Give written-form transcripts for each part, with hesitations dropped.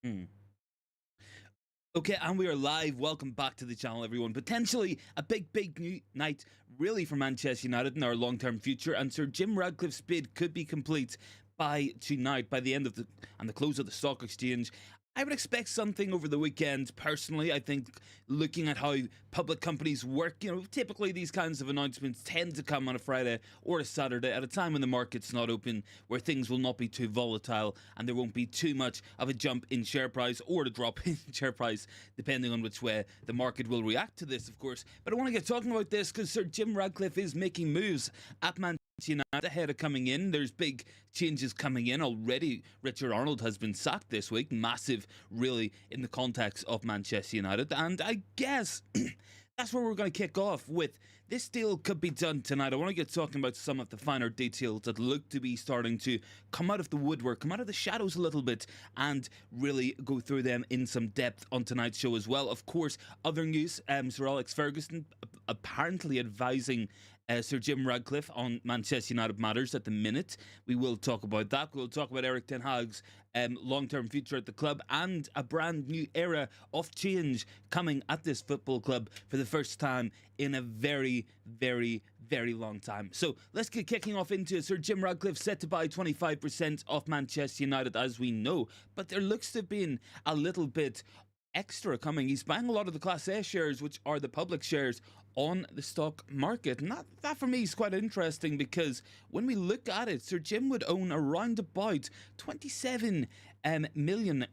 Hmm. Okay, and we are live. Welcome back to the channel, everyone. Potentially a big new night, really, for Manchester United in our long-term future. And Sir Jim Ratcliffe's bid could be complete by tonight, by the end of the close of the stock exchange. I would expect something over the weekend. Personally, I think looking at how public companies work, typically these kinds of announcements tend to come on a Friday or a Saturday at a time when the market's not open, where things will not be too volatile and there won't be too much of a jump in share price or a drop in share price, depending on which way the market will react to this, of course. But I want to get talking about this because Sir Jim Ratcliffe is making moves at Manchester United ahead of coming in. There's big changes coming in already. Richard Arnold has been sacked this week. Massive, really, in the context of Manchester United. And I guess that's where we're going to kick off with. This deal could be done tonight. I want to get talking about some of the finer details that look to be starting to come out of the woodwork, come out of the shadows a little bit, and really go through them in some depth on tonight's show as well. Of course, other news, Sir Alex Ferguson apparently advising Sir Jim Ratcliffe on Manchester United matters at the minute. We will talk about that. We'll talk about Eric Ten Hag's long-term future at the club and a brand new era of change coming at this football club for the first time in a very long time. So let's get kicking off into it. Sir Jim Ratcliffe set to buy 25% of Manchester United, as we know, but there looks to have been a little bit extra coming. He's buying a lot of the Class A shares, which are the public shares on the stock market. And that for me is quite interesting, because when we look at it, Sir Jim would own around about 27 million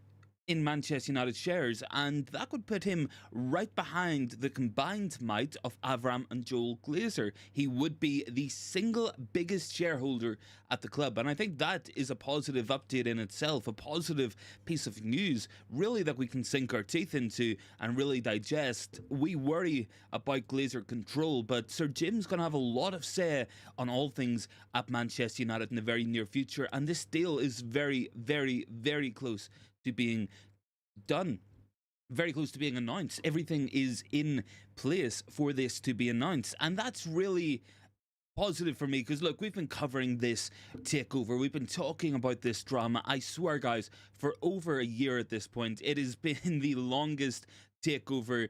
in Manchester United shares, and that would put him right behind the combined might of Avram and Joel Glazer. He would be the single biggest shareholder at the club, and I think that is a positive update in itself, a positive piece of news, really, that we can sink our teeth into and really digest. We worry about Glazer control, but Sir Jim's going to have a lot of say on all things at Manchester United in the very near future, and this deal is very close to being done, very close to being announced. Everything is in place for this to be announced, and that's really positive for me, because look, we've been covering this takeover, we've been talking about this drama, I swear guys, for over a year at this point. It has been the longest takeover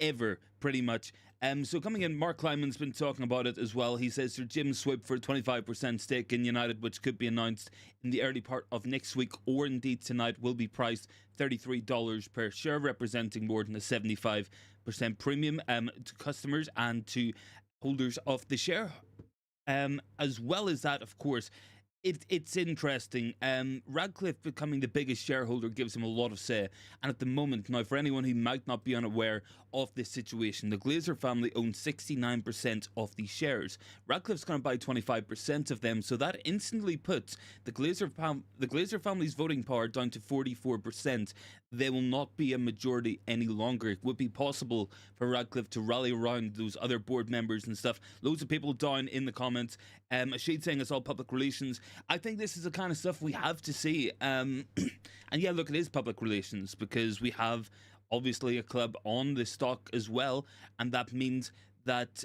ever, pretty much. So coming in, Mark Kleiman's been talking about it as well. He says Sir Jim swooped for a 25% stake in United, which could be announced in the early part of next week, or indeed tonight, will be priced $33 per share, representing more than a 75% premium to customers and to holders of the share. As well as that, of course, it's interesting. Ratcliffe becoming the biggest shareholder gives him a lot of say. And at the moment, now, for anyone who might not be unaware of this situation, the Glazer family owns 69% of the shares. Ratcliffe's going to buy 25% of them, so that instantly puts the Glazer family's voting power down to 44%. They will not be a majority any longer. It would be possible for Ratcliffe to rally around those other board members and stuff. Loads of people down in the comments. Ashid saying it's all public relations. I think this is the kind of stuff we have to see. And yeah, look, it is public relations, because we have obviously a club on the stock as well, and that means that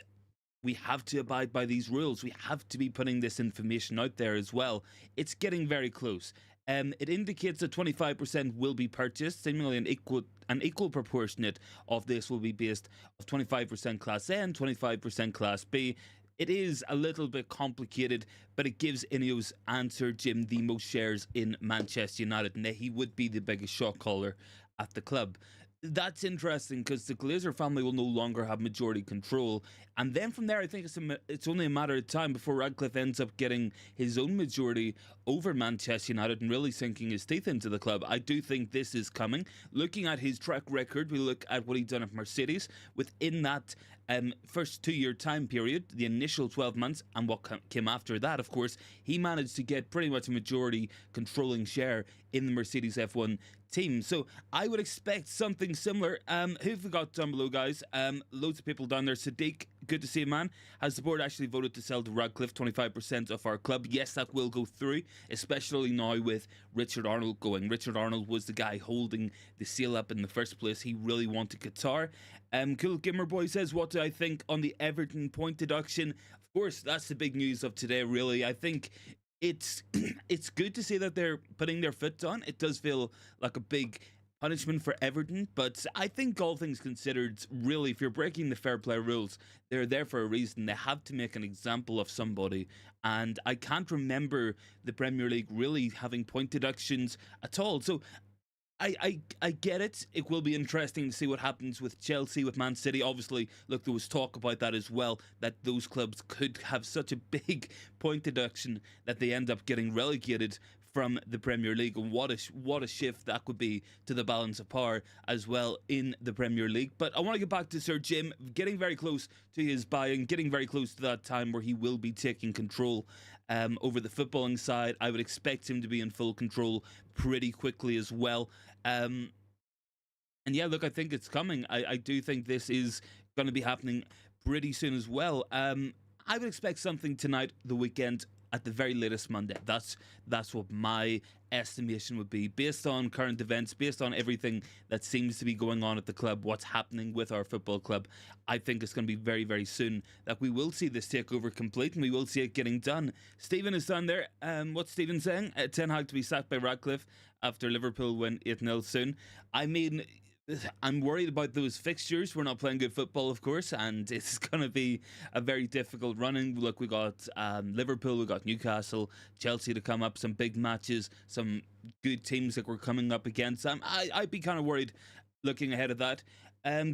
we have to abide by these rules. We have to be putting this information out there as well. It's getting very close. It indicates that 25% will be purchased, seemingly an equal proportionate of this will be based of 25% Class A and 25% Class B. It is a little bit complicated, but it gives Ineos and Sir Jim the most shares in Manchester United, and he would be the biggest shot caller at the club. That's interesting, because the Glazer family will no longer have majority control, and then from there I think it's only a matter of time before Ratcliffe ends up getting his own majority over Manchester United and really sinking his teeth into the club. I do think this is coming. Looking at his track record, we look at what he'd done at Mercedes within that first 2-year time period, the initial 12 months, and what came after that. Of course, he managed to get pretty much a majority controlling share in the Mercedes F1 team. So I would expect something similar. Who have we got down below, guys? Loads of people down there. Sadiq, good to see you, man. Has the board actually voted to sell to Ratcliffe 25% of our club? Yes, that will go through, especially now with Richard Arnold going. Richard Arnold was the guy holding the seal up in the first place. He really wanted Qatar. Cool Gimmer Boy says, what do I think on the Everton point deduction? Of course, that's the big news of today, really. I think it's it's good to see that they're putting their foot on. It does feel like a big punishment for Everton, but I think all things considered, really, if you're breaking the fair play rules, they're there for a reason. They have to make an example of somebody, and I can't remember the Premier League really having point deductions at all. So I get it. It will be interesting to see what happens with Chelsea, with Man City. Obviously, look, there was talk about that as well, that those clubs could have such a big point deduction that they end up getting relegated from the Premier League. And what a shift that could be to the balance of power as well in the Premier League. But I want to get back to Sir Jim, getting very close to his buy-in, getting very close to that time where he will be taking control over the footballing side. I would expect him to be in full control pretty quickly as well. And yeah, look, I think it's coming. I do think this is going to be happening pretty soon as well. I would expect something tonight, the weekend, at the very latest Monday. That's what my estimation would be, based on current events, based on everything that seems to be going on at the club, what's happening with our football club. I think it's going to be very, very soon that we will see this takeover complete and we will see it getting done. Stephen is down there. What's Stephen saying? Ten Hag to be sacked by Ratcliffe after Liverpool win 8-0 soon. I mean, I'm worried about those fixtures. We're not playing good football, of course, and it's going to be a very difficult running. Look, we got Liverpool, we got Newcastle, Chelsea to come up, some big matches, some good teams that we're coming up against. I'd be kind of worried looking ahead of that.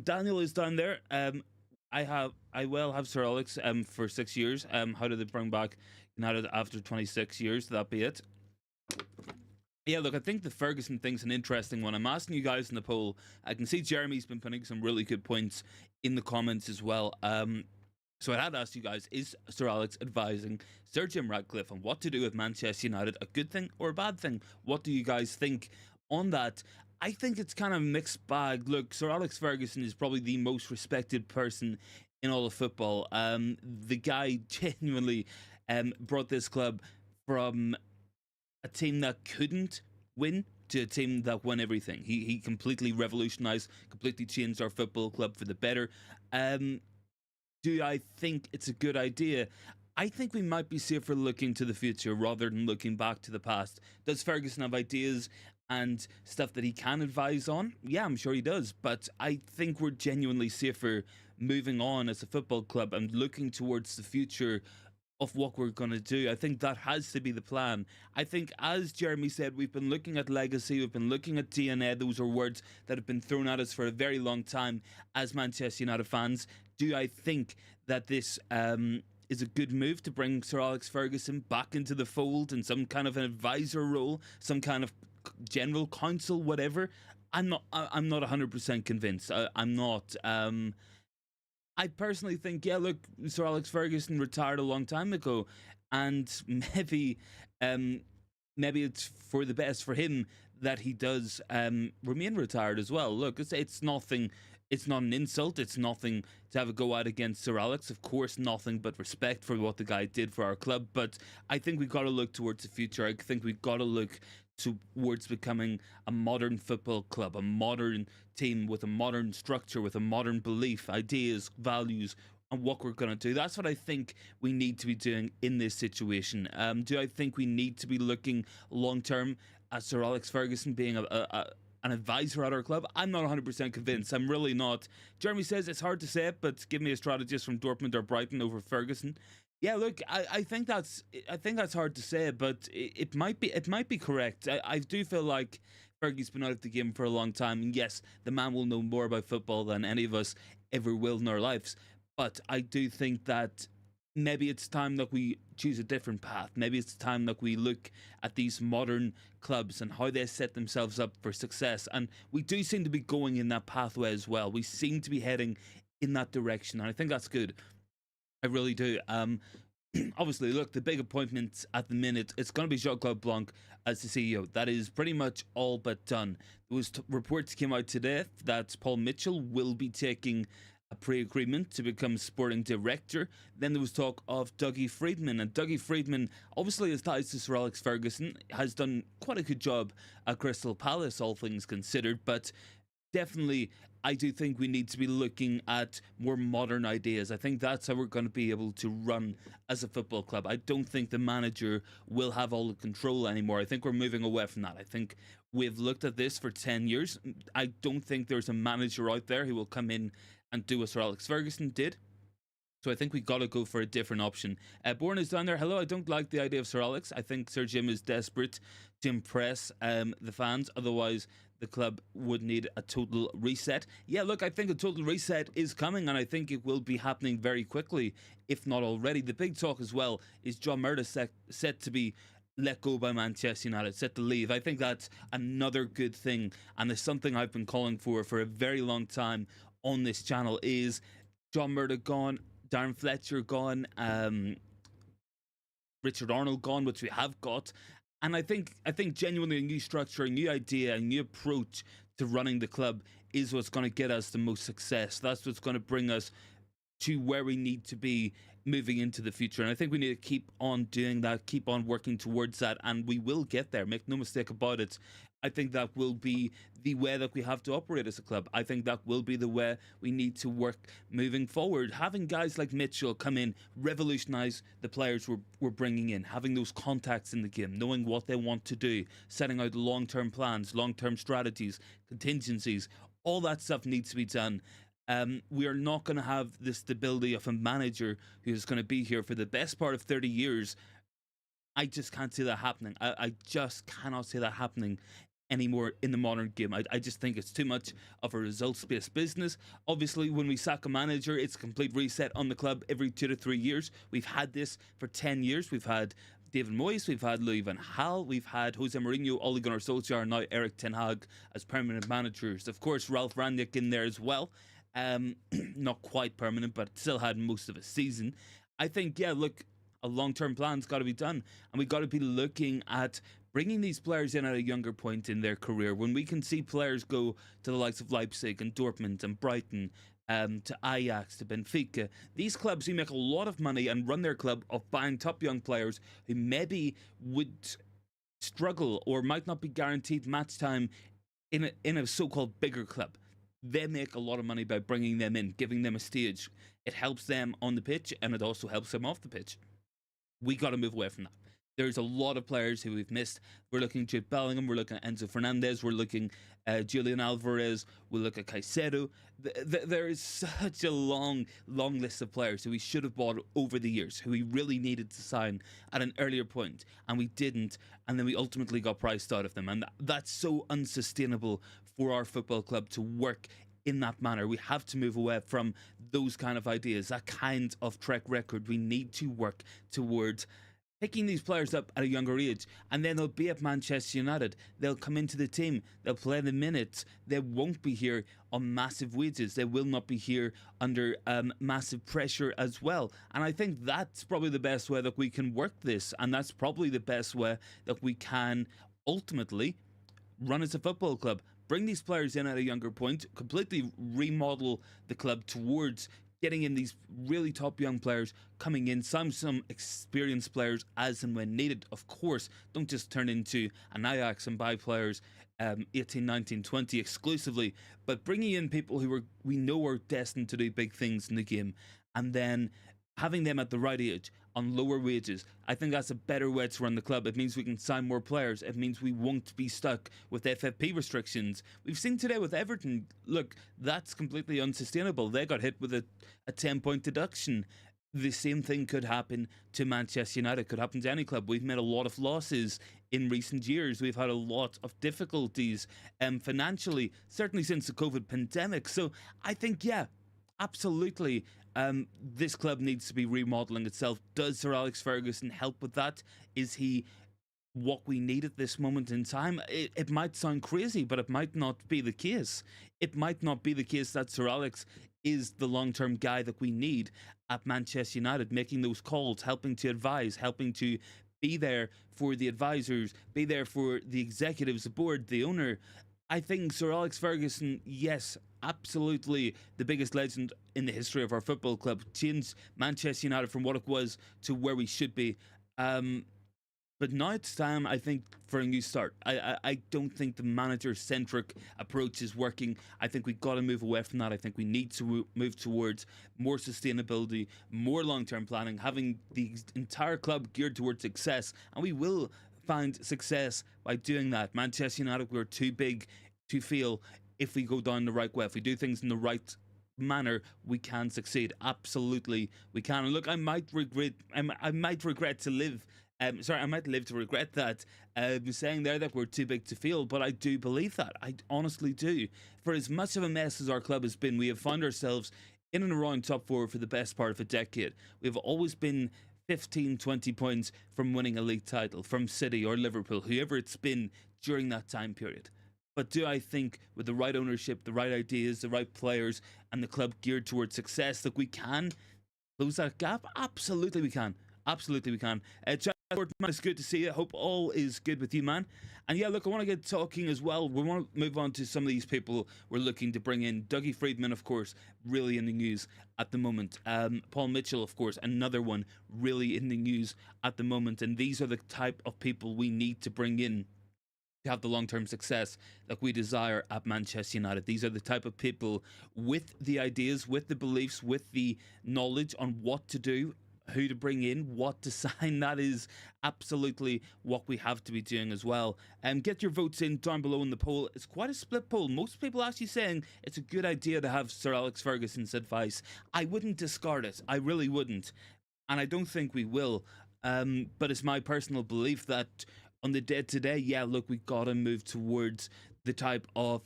Daniel is down there. I will have Sir Alex for 6 years. How did they bring back United after 26 years? That be it. Yeah, look, I think the Ferguson thing's an interesting one. I'm asking you guys in the poll. I can see Jeremy's been putting some really good points in the comments as well. So I had asked you guys, is Sir Alex advising Sir Jim Ratcliffe on what to do with Manchester United a good thing or a bad thing? What do you guys think on that? I think it's kind of a mixed bag. Look, Sir Alex Ferguson is probably the most respected person in all of football. The guy genuinely brought this club from a team that couldn't win to a team that won everything. He completely revolutionized, completely changed our football club for the better. Do I think it's a good idea? I think we might be safer looking to the future rather than looking back to the past. Does Ferguson have ideas and stuff that he can advise on? Yeah, I'm sure he does. But I think we're genuinely safer moving on as a football club and looking towards the future of what we're going to do. I think that has to be the plan. I think, as Jeremy said, we've been looking at legacy, we've been looking at DNA. Those are words that have been thrown at us for a very long time as Manchester United fans. Do I think that this is a good move to bring Sir Alex Ferguson back into the fold in some kind of an advisor role, some kind of general counsel, whatever? I'm not 100% convinced. I'm not. I personally think, yeah, look, Sir Alex Ferguson retired a long time ago, and maybe it's for the best for him that he does remain retired as well. Look, it's nothing. It's not an insult. It's nothing to have a go at against Sir Alex. Of course, nothing but respect for what the guy did for our club. But I think we've got to look towards the future. I think we've got to look towards becoming a modern football club, a modern team with a modern structure, with a modern belief, ideas, values, and what we're going to do. That's what I think we need to be doing in this situation. Do I think we need to be looking long term at Sir Alex Ferguson being an advisor at our club? I'm not 100% convinced. I'm really not. Jeremy says it's hard to say it, but give me a strategist from Dortmund or Brighton over Ferguson. Yeah, look, I think that's hard to say, but it might be correct. I do feel like Fergie's been out of the game for a long time, and yes, the man will know more about football than any of us ever will in our lives. But I do think that maybe it's time that we choose a different path. Maybe it's time that we look at these modern clubs and how they set themselves up for success. And we do seem to be going in that pathway as well. We seem to be heading in that direction, and I think that's good. I really do. Obviously, look, the big appointment at the minute, it's going to be Jean-Claude Blanc as the CEO. That is pretty much all but done. There was reports came out today that Paul Mitchell will be taking a pre-agreement to become sporting director. Then there was talk of Dougie Freedman, and Dougie Freedman obviously has ties to Sir Alex Ferguson, has done quite a good job at Crystal Palace, all things considered, but definitely, I do think we need to be looking at more modern ideas. I think that's how we're going to be able to run as a football club. I don't think the manager will have all the control anymore. I think we're moving away from that. I think we've looked at this for 10 years. I don't think there's a manager out there who will come in and do what Sir Alex Ferguson did. So I think we got to go for a different option. Born is down there. Hello, I don't like the idea of Sir Alex. I think Sir Jim is desperate to impress the fans. Otherwise, the club would need a total reset. Yeah, look, I think a total reset is coming, and I think it will be happening very quickly, if not already. The big talk as well is John Murda set to be let go by Manchester United, set to leave. I think that's another good thing, and it's something I've been calling for a very long time on this channel, is John Murda gone, Darren Fletcher gone, Richard Arnold gone, which we have got. And I think genuinely a new structure, a new idea, a new approach to running the club is what's going to get us the most success. That's what's going to bring us to where we need to be moving into the future. And I think we need to keep on doing that, keep on working towards that, and we will get there. Make no mistake about it. I think that will be the way that we have to operate as a club. I think that will be the way we need to work moving forward. Having guys like Mitchell come in, revolutionise the players we're bringing in, having those contacts in the game, knowing what they want to do, setting out long-term plans, long-term strategies, contingencies, all that stuff needs to be done. We are not going to have the stability of a manager who's going to be here for the best part of 30 years. I just can't see that happening. I just cannot see that happening anymore in the modern game. I just think it's too much of a results-based business. Obviously, when we sack a manager, it's a complete reset on the club every 2 to 3 years. We've had this for 10 years. We've had David Moyes, we've had Louis van Gaal, we've had Jose Mourinho, Ole Gunnar Solskjaer, and now Erik ten Hag as permanent managers. Of course, Ralf Rangnick in there as well. Not quite permanent, but still had most of a season. I think, yeah, look, a long-term plan's got to be done, and we got to be looking at bringing these players in at a younger point in their career, when we can see players go to the likes of Leipzig and Dortmund and Brighton, to Ajax, to Benfica. These clubs who make a lot of money and run their club of buying top young players who maybe would struggle or might not be guaranteed match time in a so-called bigger club. They make a lot of money by bringing them in, giving them a stage. It helps them on the pitch, and it also helps them off the pitch. We got to move away from that. There's a lot of players who we've missed. We're looking at Jude Bellingham, we're looking at Enzo Fernandez, we're looking at Julian Alvarez, we'll look at Caicedo. There is such a long list of players who we should have bought over the years, who we really needed to sign at an earlier point, and we didn't, and then we ultimately got priced out of them. And that's so unsustainable for our football club to work in that manner. We have to move away from those kind of ideas, that kind of track record. We need to work towards picking these players up at a younger age, and then they'll be at Manchester United. They'll come into the team, they'll play the minutes. They won't be here on massive wages. They will not be here under massive pressure as well. And I think that's probably the best way that we can work this, and that's probably the best way that we can ultimately run as a football club. Bring these players in at a younger point, completely remodel the club towards getting in these really top young players, coming in, some experienced players as and when needed. Of course, don't just turn into an Ajax and buy players 18, 19, 20 exclusively, but bringing in people who we know are destined to do big things in the game, and then having them at the right age on lower wages. I think that's a better way to run the club. It means we can sign more players. It means we won't be stuck with FFP restrictions. We've seen today with Everton, look, that's completely unsustainable. They got hit with a 10-point deduction. The same thing could happen to Manchester United, could happen to any club. We've made a lot of losses in recent years. We've had a lot of difficulties financially, certainly since the COVID pandemic. So I think, yeah, absolutely, this club needs to be remodeling itself. Does Sir Alex Ferguson help with that? Is he what we need at this moment in time? It might sound crazy, but it might not be the case. It might not be the case that Sir Alex is the long-term guy that we need at Manchester United, making those calls, helping to advise, helping to be there for the advisors, be there for the executives, the board, the owner. I think Sir Alex Ferguson, yes, absolutely the biggest legend in the history of our football club, changed Manchester United from what it was to where we should be. But now it's time, I think, for a new start. I don't think the manager-centric approach is working. I think we've got to move away from that. I think we need to move towards more sustainability, more long-term planning, having the entire club geared towards success. And we will find success by doing that. Manchester United, we're too big to fail if we go down the right way. If we do things in the right manner, we can succeed. Absolutely, we can. And look, I might regret to live. I might live to regret that. Saying there that we're too big to fail, but I do believe that. I honestly do. For as much of a mess as our club has been, we have found ourselves in and around top four for the best part of a decade. We've always been 15, 20 points from winning a league title, from City or Liverpool, whoever it's been during that time period. But do I think with the right ownership, the right ideas, the right players, and the club geared towards success, that we can close that gap? Absolutely we can. Absolutely we can. Man, it's good to see you. I hope all is good with you, man. And yeah, look, I want to get talking as well. We want to move on to some of these people we're looking to bring in. Dougie Freedman, of course, really in the news at the moment. Paul Mitchell, of course, another one really in the news at the moment. And these are the type of people we need to bring in to have the long-term success that we desire at Manchester United. These are the type of people with the ideas, with the beliefs, with the knowledge on what to do, who to bring in, what to sign. That is absolutely what we have to be doing as well. Get your votes in down below in the poll. It's quite a split poll. Most people actually saying it's a good idea to have Sir Alex Ferguson's advice. I wouldn't discard it. I really wouldn't. And I don't think we will. But it's my personal belief that on the day-to-day, yeah, look, we got to move towards the type of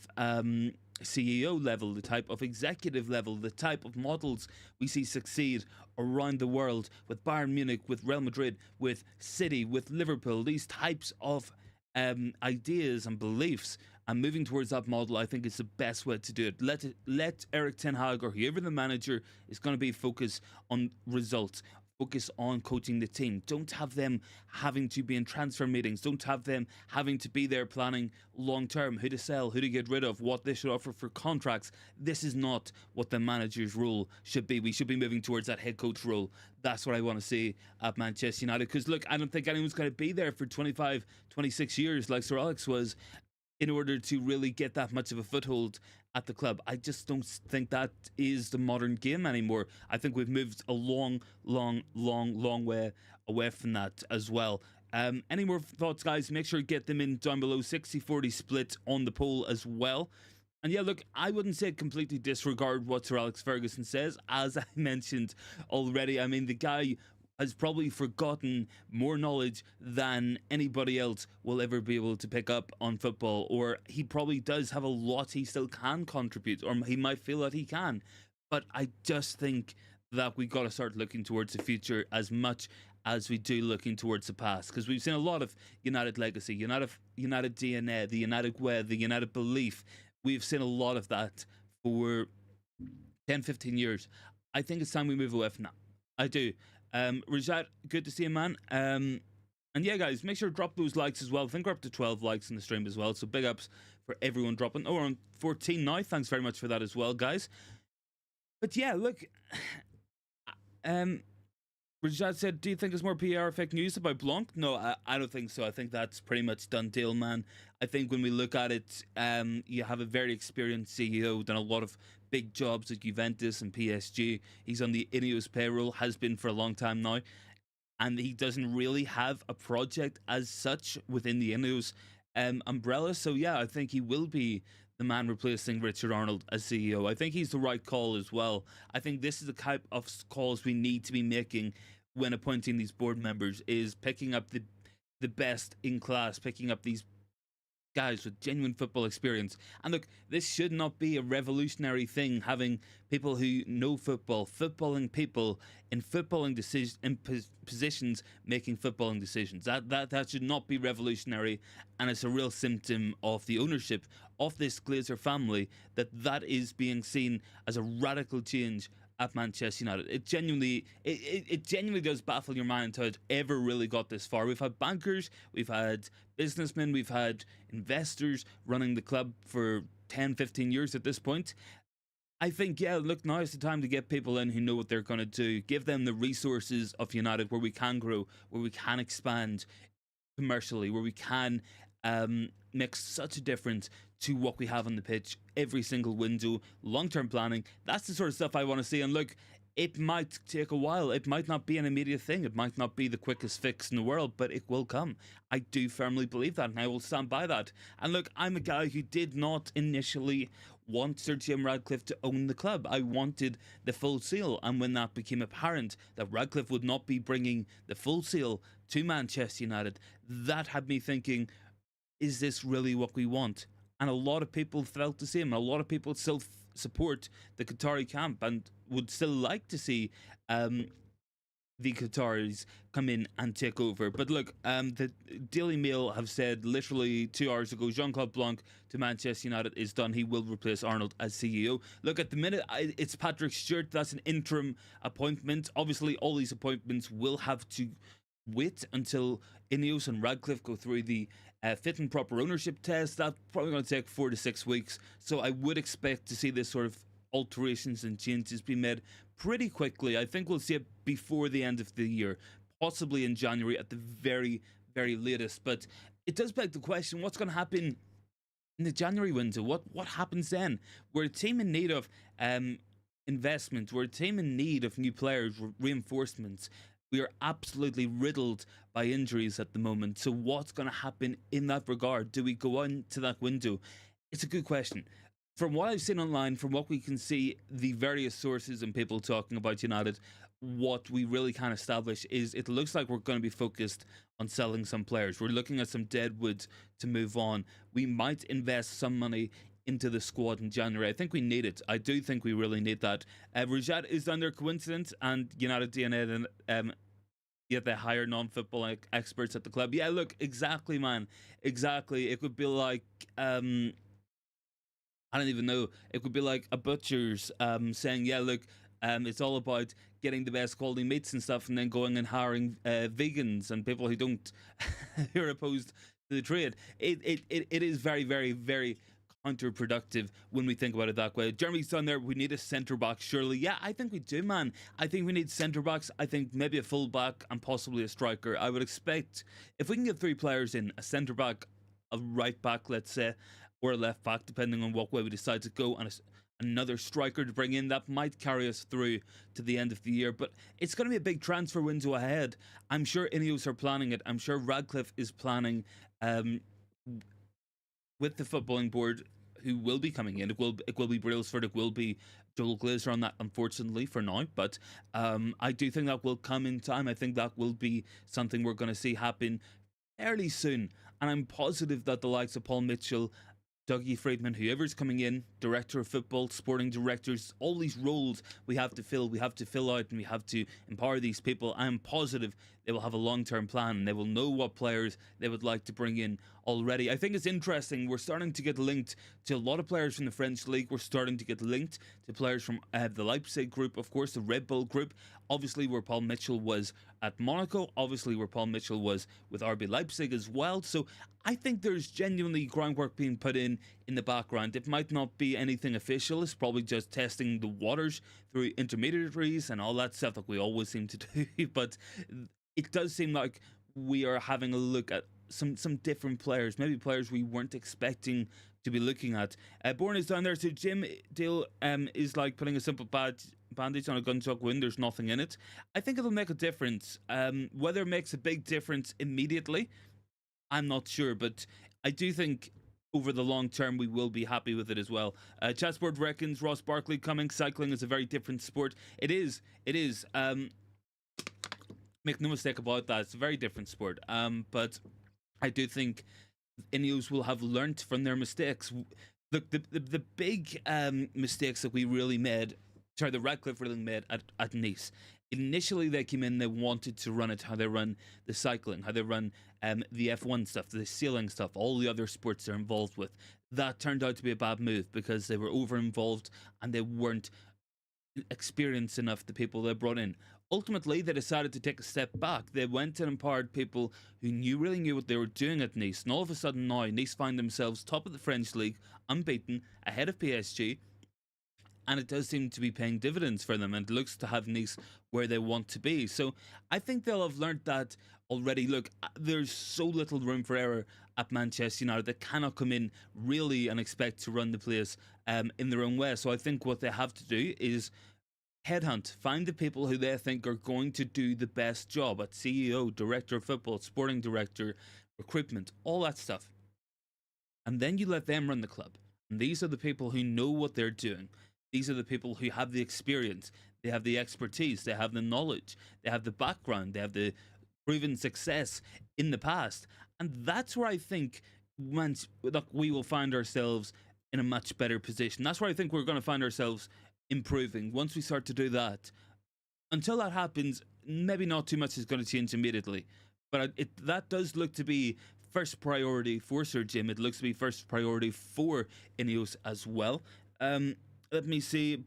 CEO level, the type of executive level, the type of models we see succeed around the world with Bayern Munich, with Real Madrid, with City, with Liverpool. These types of ideas and beliefs, and moving towards that model, I think is the best way to do it. Let Eric Ten Hag or whoever the manager is going to be focus on results. Focus on coaching the team. Don't have them having to be in transfer meetings. Don't have them having to be there planning long term, who to sell, who to get rid of, what they should offer for contracts. This is not what the manager's role should be. We should be moving towards that head coach role. That's what I want to see at Manchester United. Because look, I don't think anyone's going to be there for 25, 26 years like Sir Alex was in order to really get that much of a foothold at the club. I just don't think that is the modern game anymore. I think we've moved a long way away from that as well. Any more thoughts, guys? Make sure to get them in down below. 60-40 split on the poll as well. And yeah, look, I wouldn't say completely disregard what Sir Alex Ferguson says. As I mentioned already, I mean, the guy has probably forgotten more knowledge than anybody else will ever be able to pick up on football, or he probably does have a lot he still can contribute, or he might feel that he can. But I just think that we got to start looking towards the future as much as we do looking towards the past, because we've seen a lot of United legacy, United DNA, the United way, the United belief. We've seen a lot of that for 10, 15 years. I think it's time we move away from that. I do. Rajat, good to see you, man. And yeah, guys, make sure to drop those likes as well. I think we're up to 12 likes in the stream as well, so big ups for everyone dropping. Oh, we're on 14 now. Thanks very much for that as well, guys. But yeah, look, Rajat said, do you think it's more PR or fake news about Blanc? No, I don't think so. I think that's pretty much done deal, man. I think when we look at it, you have a very experienced CEO, done a lot of big jobs at Juventus and PSG. He's on the Ineos payroll, has been for a long time now. And he doesn't really have a project as such within the Ineos umbrella. So yeah, I think he will be the man replacing Richard Arnold as CEO. I think he's the right call as well. I think this is the type of calls we need to be making when appointing these board members, is picking up the best in class, picking up these guys with genuine football experience. And look, this should not be a revolutionary thing, having people who know football, footballing people in footballing positions, making footballing decisions. That should not be revolutionary, and it's a real symptom of the ownership of this Glazer family that is being seen as a radical change at Manchester United. It genuinely does baffle your mind how it ever really got this far. We've had bankers, we've had businessmen, we've had investors running the club for 10, 15 years at this point. I think, yeah, look, now is the time to get people in who know what they're going to do. Give them the resources of United, where we can grow, where we can expand commercially, where we can make such a difference to what we have on the pitch every single window. Long-term planning, that's the sort of stuff I want to see. And look, it might take a while. It might not be an immediate thing. It might not be the quickest fix in the world, but it will come. I do firmly believe that, and I will stand by that. And look, I'm a guy who did not initially want Sir Jim Ratcliffe to own the club. I wanted the full seal, and when that became apparent that Ratcliffe would not be bringing the full seal to Manchester United, that had me thinking, is this really what we want? And a lot of people felt the same. A lot of people still support the Qatari camp and would still like to see the Qataris come in and take over. But look, the Daily Mail have said literally 2 hours ago, Jean-Claude Blanc to Manchester United is done. He will replace Arnold as CEO. Look, at the minute, it's Patrick Stewart. That's an interim appointment. Obviously, all these appointments will have to wait until Ineos and Radcliffe go through the fit and proper ownership test. That's probably going to take 4 to 6 weeks. So I would expect to see this sort of alterations and changes be made pretty quickly. I think we'll see it before the end of the year, possibly in January at the very, very latest. But it does beg the question, what's going to happen in the January window? What happens then? We're a team in need of investment. We're a team in need of new players, reinforcements. We are absolutely riddled by injuries at the moment. So what's going to happen in that regard? Do we go on to that window? It's a good question. From what I've seen online, from what we can see, the various sources and people talking about United, what we really can establish is it looks like we're going to be focused on selling some players. We're looking at some deadwood to move on. We might invest some money into the squad in January. I think we need it. I do think we really need that. Rajat is under coincidence and United DNA and yet they hire non-football experts at the club. Yeah, look, exactly, man. Exactly. It would be like I don't even know. It could be like a butcher's saying, yeah, look, it's all about getting the best quality meats and stuff, and then going and hiring vegans and people who don't, who are opposed to the trade. It is very, very, very counterproductive when we think about it that way. Jeremy's done there. We need a centre back, surely. Yeah, I think we do, man. I think we need centre backs. I think maybe a full back and possibly a striker. I would expect if we can get 3 players in, a centre back, a right back, let's say, or a left back, depending on what way we decide to go, and another striker to bring in, that might carry us through to the end of the year. But it's going to be a big transfer window ahead. I'm sure Ineos are planning it. I'm sure Radcliffe is planning with the footballing board who will be coming in. It will be Brailsford, it will be Joel Glazer on that, unfortunately, for now. But I do think that will come in time. I think that will be something we're going to see happen fairly soon. And I'm positive that the likes of Paul Mitchell, Dougie Freedman, whoever's coming in, director of football, sporting directors, all these roles we have to fill out, and we have to empower these people. I am positive they will have a long-term plan, and they will know what players they would like to bring in already. I think it's interesting. We're starting to get linked to a lot of players from the French league. We're starting to get linked to players from the Leipzig group, of course, the Red Bull group, obviously where Paul Mitchell was at Monaco, obviously where Paul Mitchell was with RB Leipzig as well. So I think there's genuinely groundwork being put in the background. It might not be anything official. It's probably just testing the waters through intermediaries and all that stuff that we always seem to do. But it does seem like we are having a look at some different players, maybe players we weren't expecting to be looking at. Bourne is down there. So Jim deal is like putting a simple bandage on a gunshot wound. There's nothing in it. I think it'll make a difference. Whether it makes a big difference immediately, I'm not sure, but I do think over the long term we will be happy with it as well. Chessboard reckons Ross Barkley coming. Cycling is a very different sport. It is. Make no mistake about that. It's a very different sport. But I do think Ineos will have learnt from their mistakes. Look, the big mistakes that we really made, the Radcliffe really made at Nice. Initially, they came in, they wanted to run it how they run the cycling, how they run the F1 stuff, the sailing stuff, all the other sports they're involved with. That turned out to be a bad move because they were over-involved and they weren't experienced enough, the people they brought in. Ultimately, they decided to take a step back. They went and empowered people who really knew what they were doing at Nice. And all of a sudden now, Nice find themselves top of the French league, unbeaten, ahead of PSG. and it does seem to be paying dividends for them, and it looks to have Nice where they want to be. So I think they'll have learned that already. Look, there's so little room for error at Manchester United. They cannot come in really and expect to run the place in their own way. So I think what they have to do is headhunt, find the people who they think are going to do the best job at CEO, director of football, sporting director, recruitment, all that stuff. And then you let them run the club. And these are the people who know what they're doing. These are the people who have the experience, they have the expertise, they have the knowledge, they have the background, they have the proven success in the past. And that's where I think we will find ourselves in a much better position. That's where I think we're going to find ourselves improving once we start to do that. Until that happens, maybe not too much is going to change immediately. But that does look to be first priority for Sir Jim. It looks to be first priority for Ineos as well. Let me see.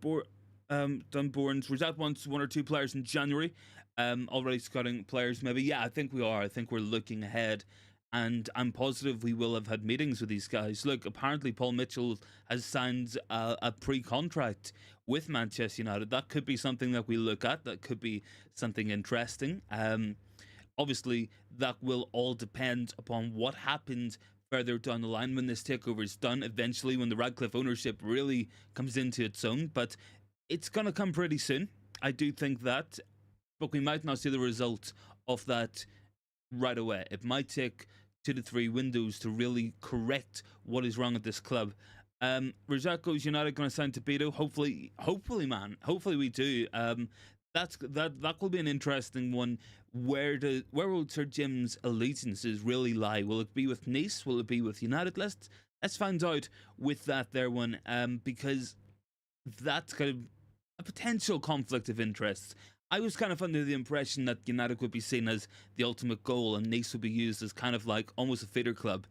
Dunbourne's Rosette wants 1 or 2 players in January. Already scouting players, maybe. Yeah, I think we are. I think we're looking ahead. And I'm positive we will have had meetings with these guys. Look, apparently Paul Mitchell has signed a pre-contract with Manchester United. That could be something that we look at. That could be something interesting. Obviously, that will all depend upon what happens further down the line when this takeover is done. Eventually, when the Ratcliffe ownership really comes into its own. But it's going to come pretty soon. I do think that. But we might not see the results of that right away. It might take 2 to 3 windows to really correct what is wrong at this club. Rosacco's United going to sign Tobito. Hopefully, man. Hopefully we do. That will be an interesting one. Where will Sir Jim's allegiances really lie? Will it be with Nice? Will it be with United? Let's find out with that there one. Because that's kind of a potential conflict of interests. I was kind of under the impression that United would be seen as the ultimate goal and Nice would be used as kind of like almost a feeder club.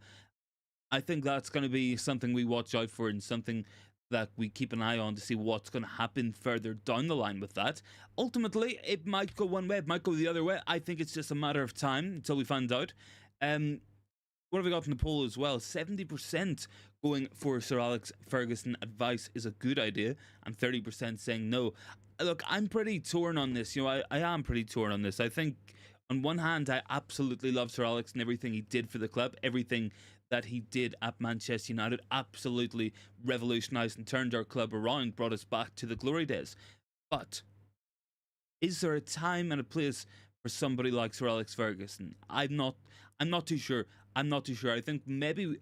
I think that's going to be something we watch out for and something that we keep an eye on to see what's going to happen further down the line with that. Ultimately, it might go one way, it might go the other way. I think it's just a matter of time until we find out. What have we got in the poll as well? 70% going for Sir Alex Ferguson. Advice is a good idea, and 30% saying no. Look, I'm pretty torn on this. I am pretty torn on this. I think, on one hand, I absolutely love Sir Alex and everything he did for the club. Everything that he did at Manchester United absolutely revolutionised and turned our club around, brought us back to the glory days. But is there a time and a place for somebody like Sir Alex Ferguson? I'm not too sure. I think maybe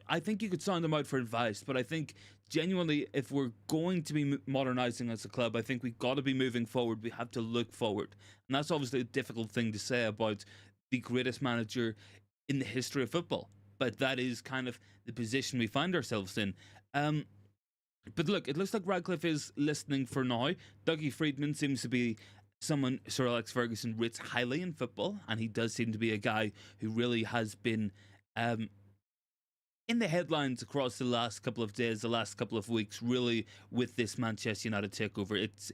I think you could sound them out for advice, but I think genuinely, if we're going to be modernising as a club, I think we've got to be moving forward. We have to look forward, and that's obviously a difficult thing to say about the greatest manager in the history of football. But that is kind of the position we find ourselves in. But look, it looks like Ratcliffe is listening for now. Dougie Freedman seems to be someone Sir Alex Ferguson rates highly in football, and he does seem to be a guy who really has been in the headlines across the last couple of days, the last couple of weeks, really, with this Manchester United takeover. It's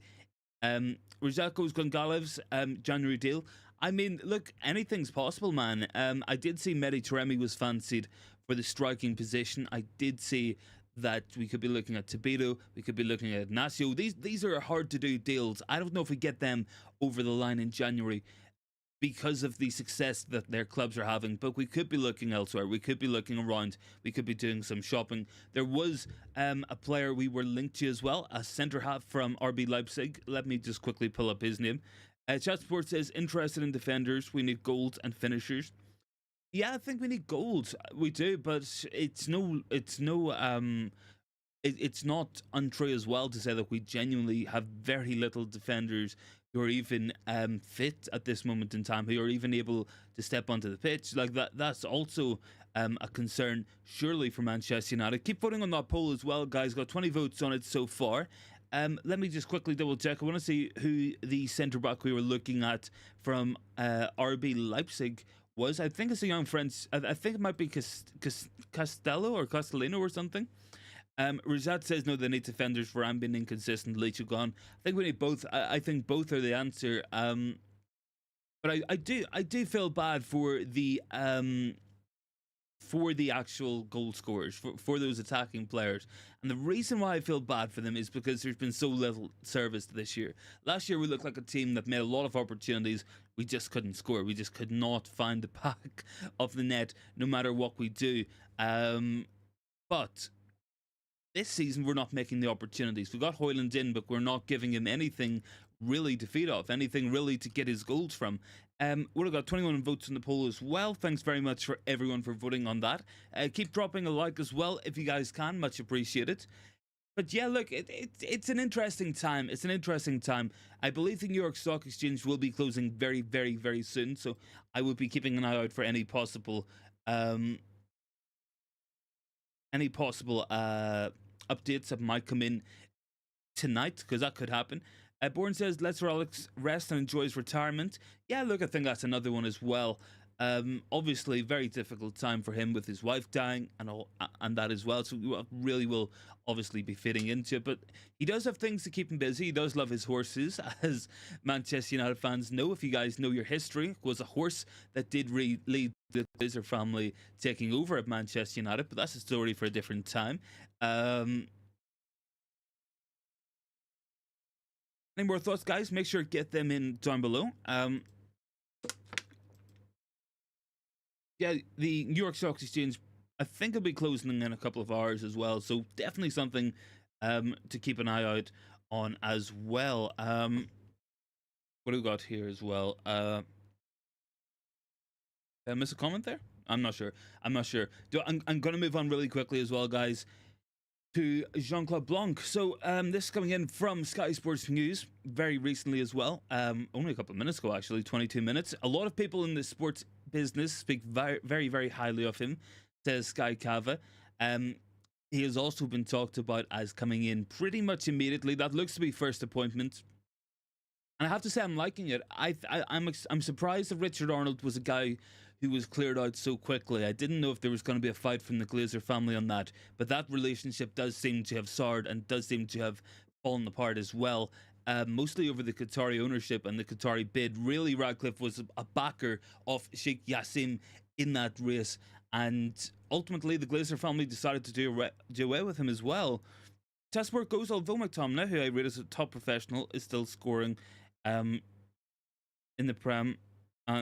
Rizalco's Gongalev's January deal. I mean, look, anything's possible, man. I did see Mehdi Taremi was fancied for the striking position. I did see that we could be looking at Tobito, we could be looking at Ignacio. These are hard to do deals. I don't know if we get them over the line in January because of the success that their clubs are having, but we could be looking elsewhere. We could be looking around. We could be doing some shopping. There was a player we were linked to as well, a centre-half from RB Leipzig. Let me just quickly pull up his name. Chatsport says, interested in defenders. We need goals and finishers. Yeah, I think we need goals. We do, but it's not untrue as well to say that we genuinely have very little defenders who are even fit at this moment in time, who are even able to step onto the pitch. Like that's also a concern, surely, for Manchester United. Keep voting on that poll as well, guys. Got 20 votes on it so far. Let me just quickly double check. I want to see who the centre back we were looking at from RB Leipzig was. I think it's a young French. I think it might be Castello or Castellino or something. Rizat says no, they need defenders for being inconsistent. Leach gone. I think we need both. I think both are the answer. But I do feel bad for the for the actual goal scorers, for those attacking players. And the reason why I feel bad for them is because there's been so little service this year. Last year we looked like a team that made a lot of opportunities. We just couldn't score. We just could not find the back of the net no matter what we do. But this season we're not making the opportunities. We got Højlund in, but we're not giving him anything really to feed off, anything really to get his goals from. We've got 21 votes in the poll as well. Thanks very much for everyone for voting on that. Keep dropping a like as well if you guys can. Much appreciated. But yeah, look, it's an interesting time. It's an interesting time. I believe the New York Stock Exchange will be closing very, very, very soon. So I will be keeping an eye out for any possible updates that might come in tonight, because that could happen. Bourne says, let Sir Alex rest and enjoy his retirement. Yeah, look, I think that's another one as well. Obviously, very difficult time for him with his wife dying and that as well. So we really will obviously be fitting into it. But he does have things to keep him busy. He does love his horses, as Manchester United fans know. If you guys know your history, it was a horse that did lead the Glazer family taking over at Manchester United. But that's a story for a different time. Any more thoughts, guys? Make sure to get them in down below. Yeah, the New York Stock Exchange, I think, will be closing in a couple of hours as well. So definitely something to keep an eye out on as well. What do we got here as well? Did I miss a comment there? I'm not sure. I'm going to move on really quickly as well, guys, to Jean-Claude Blanc. So this is coming in from Sky Sports News very recently as well. Only a couple of minutes ago, actually, 22 minutes. A lot of people in the sports business speak very, very, very highly of him, says Sky Cava. He has also been talked about as coming in pretty much immediately. That looks to be first appointment. And I have to say, I'm liking it. I'm surprised that Richard Arnold was a guy who was cleared out so quickly. I didn't know if there was going to be a fight from the Glazer family on that, but that relationship does seem to have soured and does seem to have fallen apart as well, mostly over the Qatari ownership and the Qatari bid. Really, Ratcliffe was a backer of Sheikh Yassim in that race, and ultimately the Glazer family decided to do away with him as well. Test work goes, although McTominay, who I rate as a top professional, is still scoring in the Prem.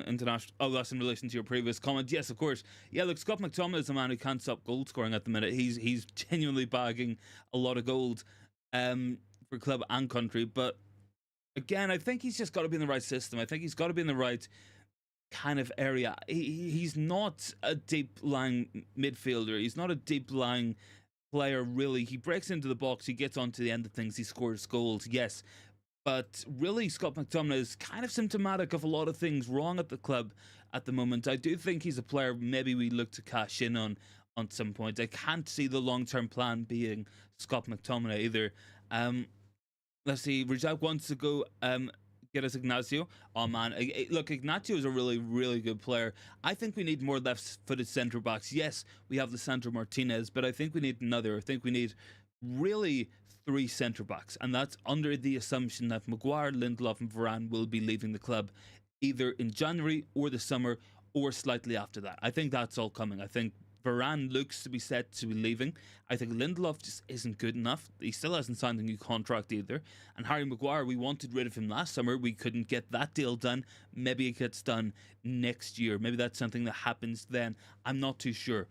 International. Oh, that's in relation to your previous comment. Yes, of course. Yeah, look, Scott McTominay is a man who can't stop goal scoring at the minute. He's genuinely bagging a lot of gold for club and country. But again, I think he's just got to be in the right system. I think he's got to be in the right kind of area. He's not a deep lying midfielder. He's not a deep lying player, really. He breaks into the box. He gets onto the end of things. He scores goals. Yes. But really, Scott McTominay is kind of symptomatic of a lot of things wrong at the club at the moment. I do think he's a player maybe we look to cash in on some point. I can't see the long-term plan being Scott McTominay either. Let's see. Rajak wants to go get us Ignacio. Oh, man. Look, Ignacio is a really, really good player. I think we need more left-footed centre-backs. Yes, we have Lisandro Martinez, but I think we need another. I think we need really 3 centre-backs, and that's under the assumption that Maguire, Lindelof and Varane will be leaving the club either in January or the summer or slightly after that. I think that's all coming. I think Varane looks to be set to be leaving. I think Lindelof just isn't good enough. He still hasn't signed a new contract either. And Harry Maguire, we wanted rid of him last summer. We couldn't get that deal done. Maybe it gets done next year. Maybe that's something that happens then. I'm not too sure.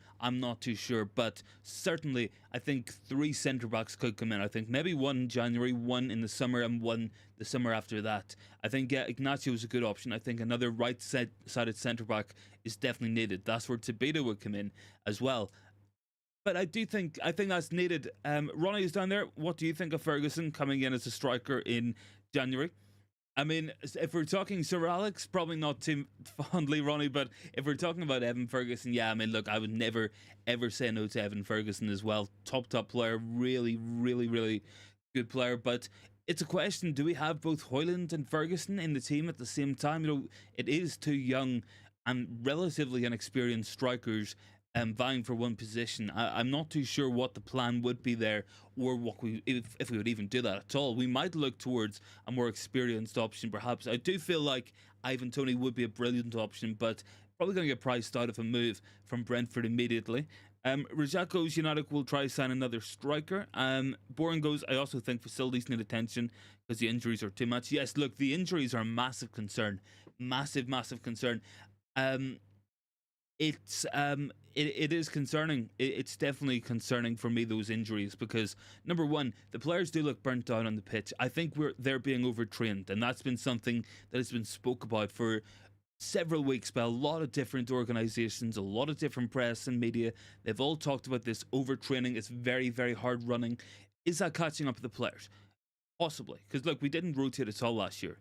But certainly, I think 3 centre-backs could come in. I think maybe 1 in January, 1 in the summer, and 1 the summer after that. I think Ignacio is a good option. I think another right-sided centre-back is definitely needed. That's where Tabita would come in as well. But I think that's needed. Ronnie is down there. What do you think of Ferguson coming in as a striker in January? I mean, if we're talking Sir Alex, probably not too fondly, Ronnie, but if we're talking about Evan Ferguson, yeah, I mean, look, I would never, ever say no to Evan Ferguson as well. Top player, really, really, really good player. But it's a question, do we have both Højlund and Ferguson in the team at the same time? You know, it is 2 young and relatively inexperienced strikers vying for one position. I'm not too sure what the plan would be there, or what if we would even do that at all. We might look towards a more experienced option, perhaps. I do feel like Ivan Toney would be a brilliant option, but probably going to get priced out of a move from Brentford immediately. Rajat goes, United will try to sign another striker. Boring goes, I also think facilities need attention because the injuries are too much. Yes, look, the injuries are a massive concern. Massive concern. Um, it is concerning. It's definitely concerning for me, those injuries, because number one, the players do look burnt out on the pitch. I think they're being overtrained, and that's been something that has been spoke about for several weeks by a lot of different organizations, a lot of different press and media. They've all talked about this overtraining. It's very hard running. Is that catching up with the players? Possibly, because look, we didn't rotate at all last year.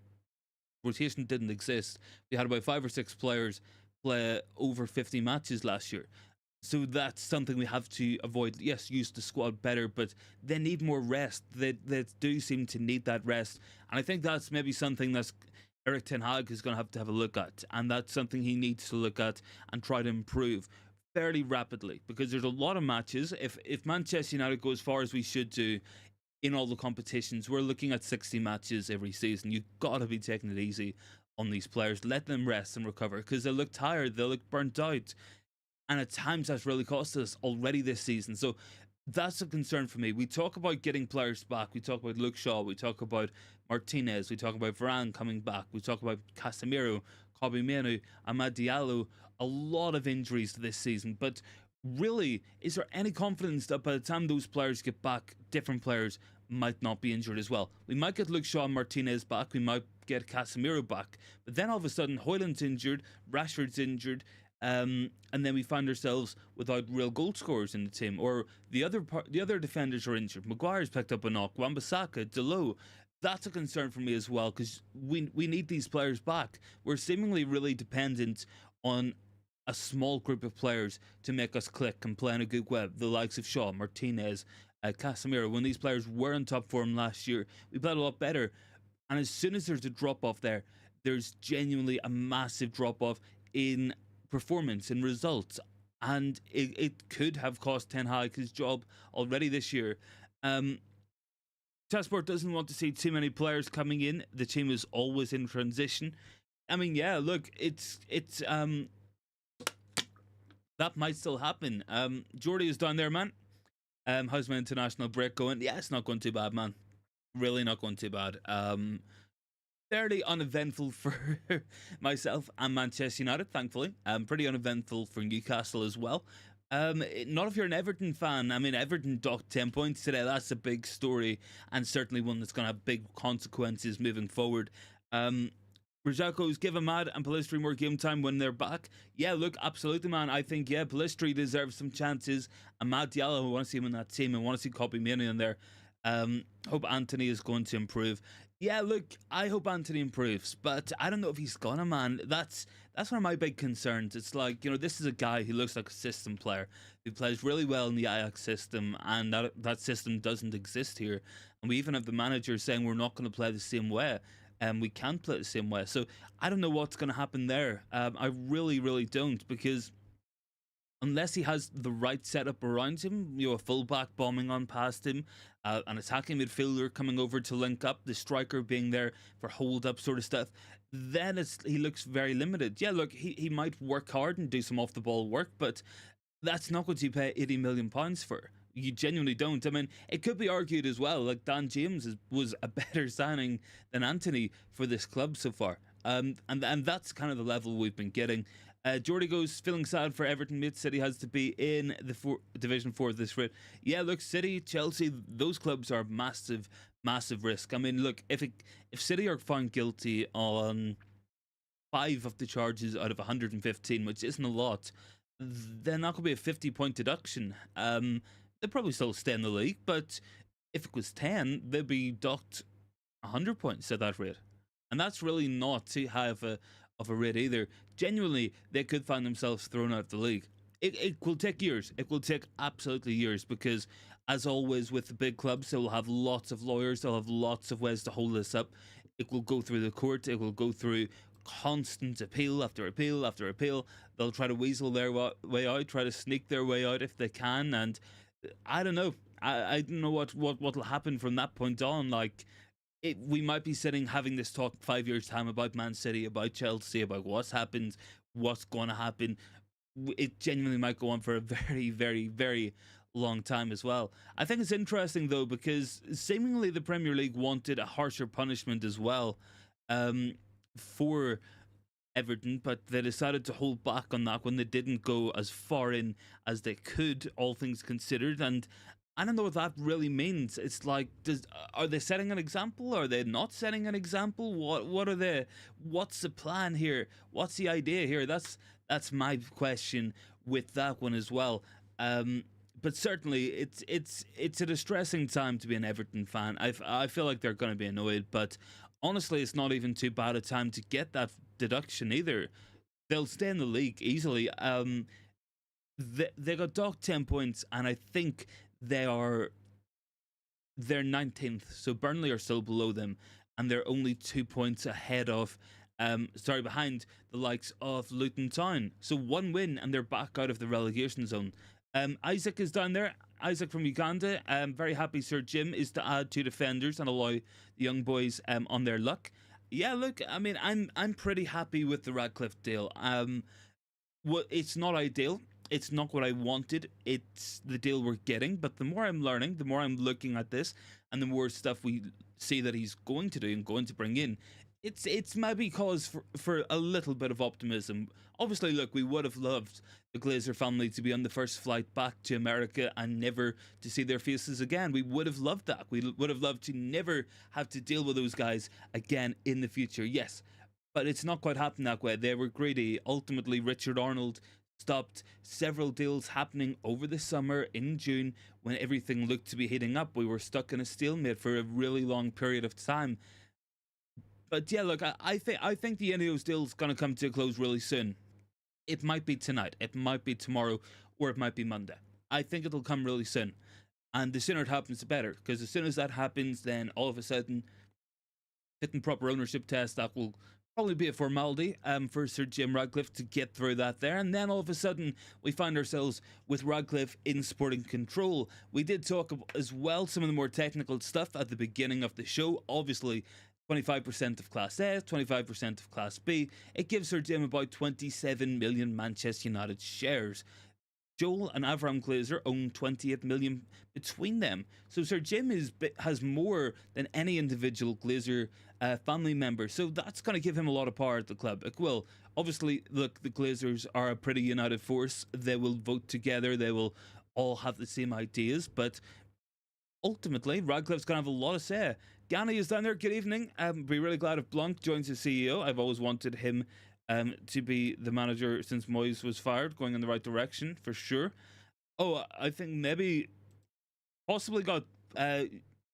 Rotation didn't exist. We had about 5 or 6 players play over 50 matches last year. So that's something we have to avoid. Yes, use the squad better, but they need more rest. They do seem to need that rest. And I think that's maybe something that's Erik ten Hag is going to have a look at. And that's something he needs to look at and try to improve fairly rapidly. Because there's a lot of matches. If Manchester United go as far as we should do in all the competitions, we're looking at 60 matches every season. You've got to be taking it easy on these players. Let them rest and recover, because they look tired, they look burnt out, and at times that's really cost us already this season. So that's a concern for me. We talk about getting players back. We talk about Luke Shaw. We talk about Martinez. We talk about Varane coming back. We talk about Casemiro, Kobe Menu, Amad Diallo. A lot of injuries this season, but really, is there any confidence that by the time those players get back, different players might not be injured as well? We might get Luke Shaw and Martinez back, we might get Casemiro back, but then all of a sudden Højlund's injured, Rashford's injured, and then we find ourselves without real goal scorers in the team, or the other defenders are injured. Maguire's picked up a knock, Wan-Bissaka, Delo. That's a concern for me as well, because we need these players back. We're seemingly really dependent on a small group of players to make us click and play in a good way. The likes of Shaw, Martinez, Casemiro. When these players were in top form last year, we played a lot better. And as soon as there's a drop off there, there's genuinely a massive drop off in performance, in results. And it could have cost Ten Hag his job already this year. Tassport doesn't want to see too many players coming in. The team is always in transition. I mean, yeah, look, it's that might still happen. Jordy is down there, man. How's my international break going? Yeah, it's not going too bad, man. Really not going too bad. Fairly uneventful for myself and Manchester United, thankfully. Pretty uneventful for Newcastle as well. Not if you're an Everton fan. I mean, Everton docked 10 points today. That's a big story, and certainly one that's going to have big consequences moving forward. Rajako's give Amad and Pellistri more game time when they're back. Yeah, look, absolutely, man. I think, yeah, Pellistri deserves some chances. Amad Diallo, I want to see him in that team. I want to see Kobe Manu in there. Hope Anthony is going to improve. Yeah, look, I hope Anthony improves, but I don't know if he's gonna, man. That's one of my big concerns. It's like, you know, this is a guy who looks like a system player who plays really well in the Ajax system, and that system doesn't exist here. And we even have the manager saying we're not going to play the same way. And we can't play it the same way. So I don't know what's going to happen there. I really don't, because unless he has the right setup around him, you know, a fullback bombing on past him, an attacking midfielder coming over to link up, the striker being there for hold up sort of stuff, then he looks very limited. Yeah, look, he might work hard and do some off the ball work, but that's not what you pay £80 million for. You genuinely don't. I mean, it could be argued as well, like Dan James was a better signing than Anthony for this club so far. And that's kind of the level we've been getting. Jordy goes, feeling sad for Everton, mate. City has to be in the Division 4 this rate. Yeah, look, City, Chelsea, those clubs are massive risk. I mean, look, if City are found guilty on 5 of the charges out of 115, which isn't a lot, then that could be a 50-point deduction. They'd probably still stay in the league, but if it was 10, they'd be docked 100 points at that rate. And that's really not too high of a rate either. Genuinely, they could find themselves thrown out of the league. It will take years. It will take absolutely years, because, as always with the big clubs, they will have lots of lawyers. They'll have lots of ways to hold this up. It will go through the court. It will go through constant appeal after appeal after appeal. They'll try to weasel their way out, try to sneak their way out if they can, and I don't know. I don't know what will happen from that point on. Like, we might be having this talk 5 years time about Man City, about Chelsea, about what's happened what's going to happen. It genuinely might go on for a very, very, very long time as well. I think it's interesting though because seemingly the Premier League wanted a harsher punishment as well, um, for Everton, but they decided to hold back on that when they didn't go as far in as they could, all things considered. And I don't know what that really means. It's like, are they setting an example? Are they not setting an example? What are they? What's the plan here? What's the idea here? That's my question with that one as well. But certainly, it's a distressing time to be an Everton fan. I feel like they're going to be annoyed, but honestly, it's not even too bad a time to get that deduction either. They'll stay in the league easily. They got docked 10 points, and I think they are they're 19th. So Burnley are still below them, and they're only 2 points ahead of. Behind the likes of Luton Town. So one win, and they're back out of the relegation zone. Isaac is down there. Isaac from Uganda. Very happy Sir Jim is to add 2 defenders and allow the young boys on their luck. Yeah, look, I mean, I'm pretty happy with the Radcliffe deal. It's not ideal. It's not what I wanted. It's the deal we're getting. But the more I'm learning, the more I'm looking at this, and the more stuff we see that he's going to do and going to bring in, it's maybe cause for a little bit of optimism. Obviously, look, we would have loved the Glazer family to be on the first flight back to America and never to see their faces again. We would have loved that. We would have loved to never have to deal with those guys again in the future. Yes, but it's not quite happened that way. They were greedy. Ultimately, Richard Arnold stopped several deals happening over the summer in June when everything looked to be heating up. We were stuck in a stalemate for a really long period of time. But yeah, look, I think the Ineos deal's gonna come to a close really soon. It might be tonight, it might be tomorrow, or it might be Monday. I think it'll come really soon, and the sooner it happens, the better. Because as soon as that happens, then all of a sudden, fitting proper ownership test, that will probably be a formality for Sir Jim Ratcliffe to get through that there, and then all of a sudden we find ourselves with Ratcliffe in sporting control. We did talk as well some of the more technical stuff at the beginning of the show. Obviously, 25% of Class A, 25% of Class B. It gives Sir Jim about 27 million Manchester United shares. Joel and Avram Glazer own 28 million between them. So Sir Jim has more than any individual Glazer family member. So that's going to give him a lot of power at the club. It will. Obviously, look, the Glazers are a pretty united force. They will vote together. They will all have the same ideas. But ultimately, Radcliffe's going to have a lot of say. Gani is down there. Good evening. Be really glad if Blanc joins as CEO. I've always wanted him to be the manager since Moyes was fired, going in the right direction for sure. Oh, I think maybe possibly got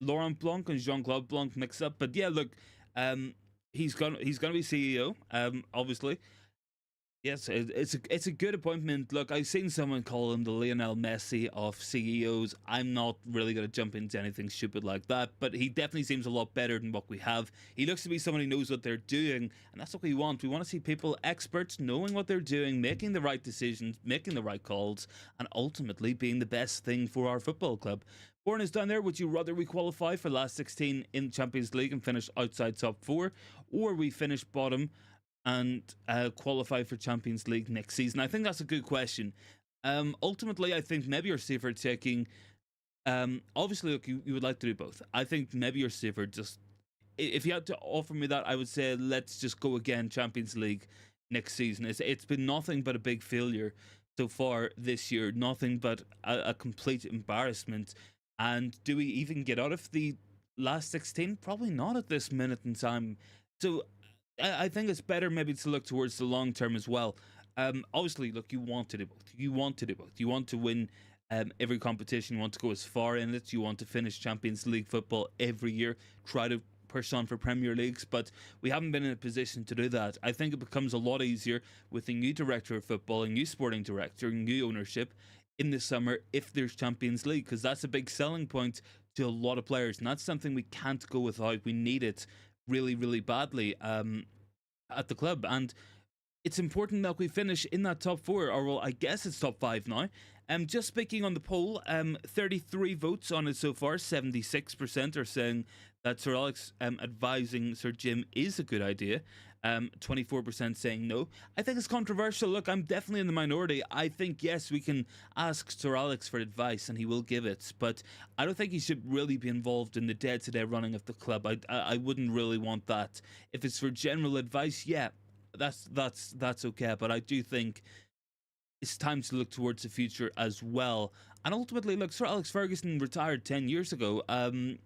Laurent Blanc and Jean-Claude Blanc mixed up, but yeah, look, he's gonna be CEO. Obviously, yes, it's a good appointment. Look, I've seen someone call him the Lionel Messi of CEOs. I'm not really going to jump into anything stupid like that, but he definitely seems a lot better than what we have. He looks to be someone who knows what they're doing, and that's what we want. We want to see people, experts, knowing what they're doing, making the right decisions, making the right calls, and ultimately being the best thing for our football club. Born is down there. Would you rather we qualify for last 16 in Champions League and finish outside top 4, or we finish bottom and qualify for Champions League next season? I think that's a good question. Ultimately, I think maybe you're safer taking. Obviously, look, you would like to do both. I think maybe you're safer just. If you had to offer me that, I would say let's just go again Champions League next season. It's been nothing but a big failure so far this year. Nothing but a complete embarrassment. And do we even get out of the last 16? Probably not at this minute in time. So I think it's better maybe to look towards the long term as well. Obviously, look, you want to do both. You want to do both. You want to win every competition. You want to go as far in it. You want to finish Champions League football every year. Try to push on for Premier Leagues, but we haven't been in a position to do that. I think it becomes a lot easier with a new director of football, a new sporting director, new ownership in the summer if there's Champions League, because that's a big selling point to a lot of players, and that's something we can't go without. We need it really, really badly at the club, and it's important that we finish in that top 4, or well, I guess it's top 5 now. Just speaking on the poll, 33 votes on it so far. 76% are saying that Sir Alex advising Sir Jim is a good idea. 24% saying no. I think it's controversial. Look, I'm definitely in the minority. I think, yes, we can ask Sir Alex for advice and he will give it, but I don't think he should really be involved in the day-to-day running of the club. I wouldn't really want that. If it's for general advice, yeah, that's okay, but I do think it's time to look towards the future as well. And ultimately, look, Sir Alex Ferguson retired 10 years ago.